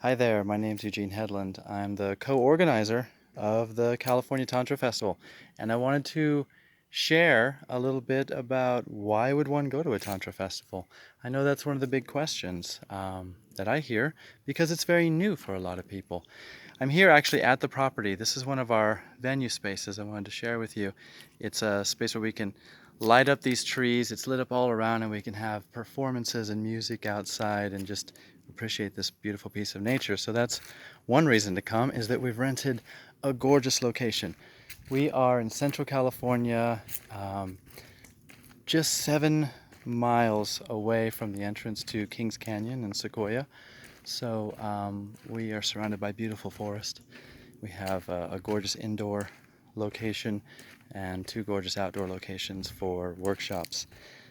Hi there, my name's Eugene Headland. I'm the co-organizer of the California Tantra Festival, and I wanted to share a little bit about why would one go to a Tantra Festival. I know that's one of the big questions that I hear because it's very new for a lot of people. I'm here actually at the property. This is one of our venue spaces I wanted to share with you. It's a space where we can light up these trees. It's lit up all around and we can have performances and music outside and just appreciate this beautiful piece of nature. So that's one reason to come, is that we've rented a gorgeous location. We are in Central California, just 7 miles away from the entrance to Kings Canyon and Sequoia. So we are surrounded by beautiful forest. We have a gorgeous indoor location and two gorgeous outdoor locations for workshops.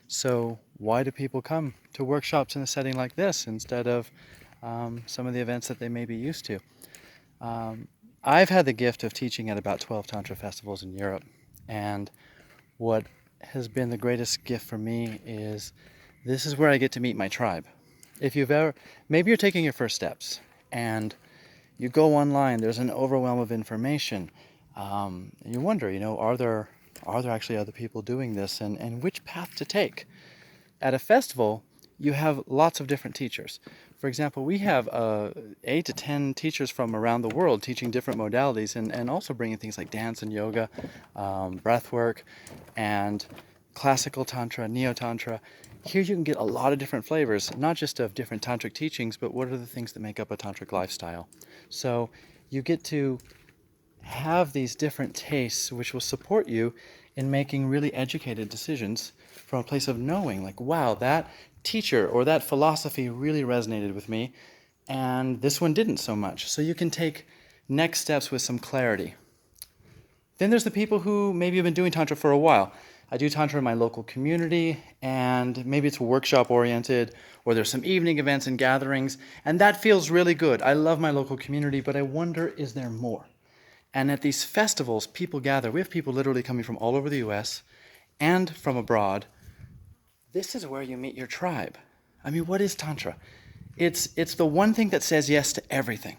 So why do people come to workshops in a setting like this instead of some of the events that they may be used to? I've had the gift of teaching at about 12 Tantra festivals in Europe, and what has been the greatest gift for me is this is where I get to meet my tribe. If you've ever, maybe you're taking your first steps and you go online, there's an overwhelm of information. And you wonder, are there actually other people doing this, and which path to take? At a festival, you have lots of different teachers. For example, we have 8 to 10 teachers from around the world teaching different modalities and also bringing things like dance and yoga, breath work, and classical tantra, neo-tantra. Here you can get a lot of different flavors, not just of different tantric teachings, but what are the things that make up a tantric lifestyle. So you get to have these different tastes which will support you in making really educated decisions from a place of knowing, like, wow, that teacher or that philosophy really resonated with me, and this one didn't so much. So you can take next steps with some clarity. Then there's the people who maybe have been doing Tantra for a while. I do Tantra in my local community, and maybe it's workshop oriented, or there's some evening events and gatherings, and that feels really good. I love my local community, but I wonder, is there more? And at these festivals, people gather. We have people literally coming from all over the US and from abroad. This is where you meet your tribe. I mean, what is Tantra? It's the one thing that says yes to everything,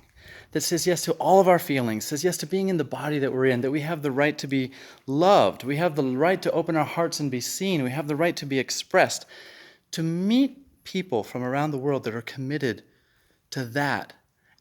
that says yes to all of our feelings, says yes to being in the body that we're in, that we have the right to be loved, we have the right to open our hearts and be seen, we have the right to be expressed. To meet people from around the world that are committed to that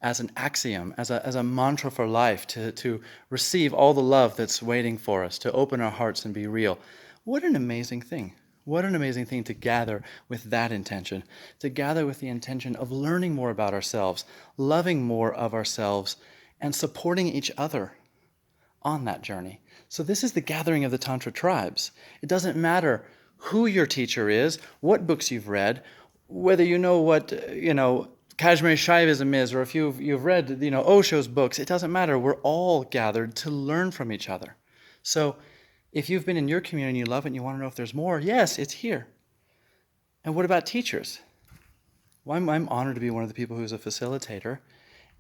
as an axiom, as a mantra for life, to receive all the love that's waiting for us, to open our hearts and be real. What an amazing thing. What an amazing thing to gather with that intention, to gather with the intention of learning more about ourselves, loving more of ourselves, and supporting each other on that journey. So this is the gathering of the Tantra tribes. It doesn't matter who your teacher is, what books you've read, whether you know what, Kashmiri Shaivism is, or if you've read, Osho's books. It doesn't matter. We're all gathered to learn from each other. So if you've been in your community and you love it and you want to know if there's more, yes, it's here. And what about teachers? Well, I'm honored to be one of the people who's a facilitator,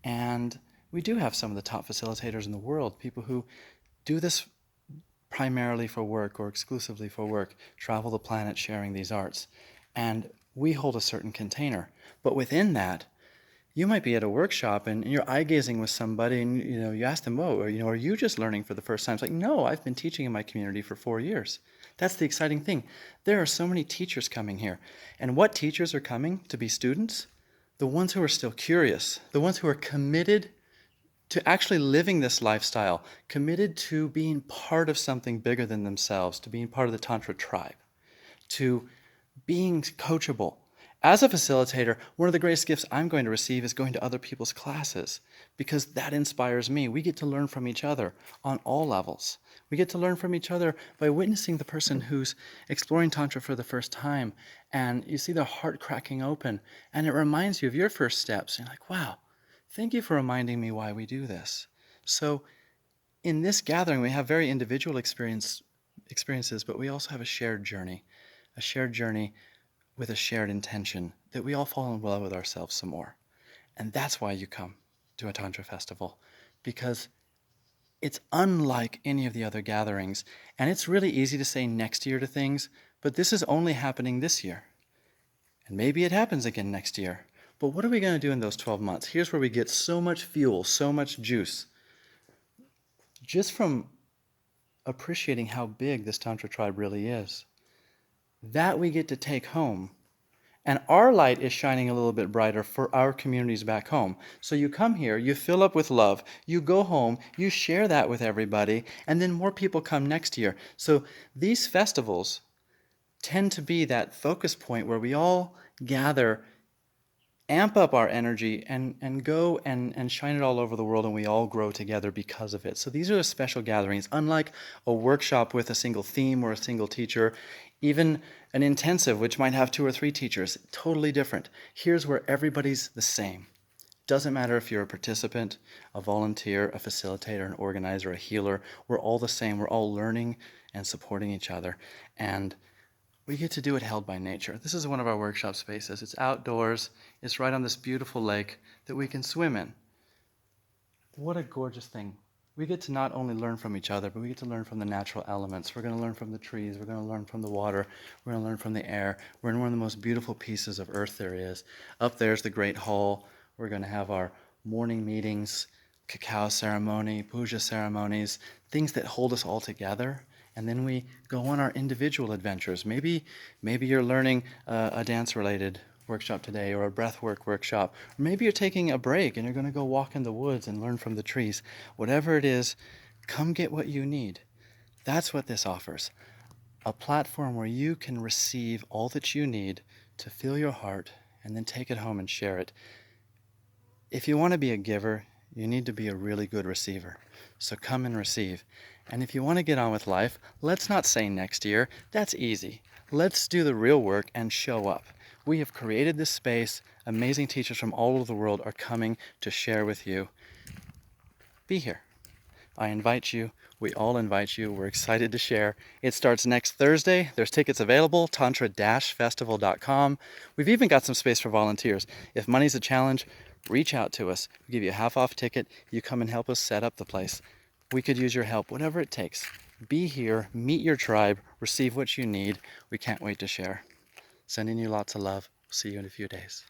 and we do have some of the top facilitators in the world, people who do this primarily for work or exclusively for work, travel the planet sharing these arts. And we hold a certain container. But within that, you might be at a workshop and you're eye gazing with somebody, and you ask them, "Oh, are you just learning for the first time?" It's like, "No, I've been teaching in my community for 4 years." That's the exciting thing. There are so many teachers coming here. And what teachers are coming to be students? The ones who are still curious, the ones who are committed to actually living this lifestyle, committed to being part of something bigger than themselves, to being part of the Tantra tribe, to being coachable. As a facilitator, one of the greatest gifts I'm going to receive is going to other people's classes, because that inspires me. We get to learn from each other on all levels. We get to learn from each other by witnessing the person who's exploring Tantra for the first time, and you see their heart cracking open, and it reminds you of your first steps. You're like, wow, thank you for reminding me why we do this. So in this gathering, we have very individual experiences, but we also have a shared journey with a shared intention that we all fall in love with ourselves some more. And that's why you come to a Tantra festival, because it's unlike any of the other gatherings. And it's really easy to say next year to things, but this is only happening this year. And maybe it happens again next year. But what are we going to do in those 12 months? Here's where we get so much fuel, so much juice, just from appreciating how big this Tantra tribe really is. That we get to take home. And our light is shining a little bit brighter for our communities back home. So you come here, you fill up with love, you go home, you share that with everybody, and then more people come next year. So these festivals tend to be that focus point where we all gather, amp up our energy, and go and shine it all over the world, and we all grow together because of it. So these are the special gatherings, unlike a workshop with a single theme or a single teacher, even an intensive which might have 2 or 3 teachers, totally different. Here's where everybody's the same. Doesn't matter if you're a participant, a volunteer, a facilitator, an organizer, a healer, we're all the same. We're all learning and supporting each other. And we get to do it held by nature. This is one of our workshop spaces. It's outdoors. It's right on this beautiful lake that we can swim in. What a gorgeous thing. We get to not only learn from each other, but we get to learn from the natural elements. We're going to learn from the trees. We're going to learn from the water. We're going to learn from the air. We're in one of the most beautiful pieces of earth there is. Up there's the Great Hall. We're going to have our morning meetings, cacao ceremony, puja ceremonies, things that hold us all together. And then we go on our individual adventures. Maybe you're learning a dance-related workshop today, or a breathwork workshop. Or maybe you're taking a break and you're going to go walk in the woods and learn from the trees. Whatever it is, come get what you need. That's what this offers. A platform where you can receive all that you need to fill your heart and then take it home and share it. If you want to be a giver, you need to be a really good receiver. So come and receive. And if you want to get on with life, let's not say next year. That's easy. Let's do the real work and show up. We have created this space. Amazing teachers from all over the world are coming to share with you. Be here. I invite you. We all invite you. We're excited to share. It starts next Thursday. There's tickets available, tantra-festival.com. We've even got some space for volunteers. If money's a challenge, reach out to us. We'll give you a half-off ticket. You come and help us set up the place. We could use your help, whatever it takes. Be here, meet your tribe, receive what you need. We can't wait to share. Sending you lots of love. See you in a few days.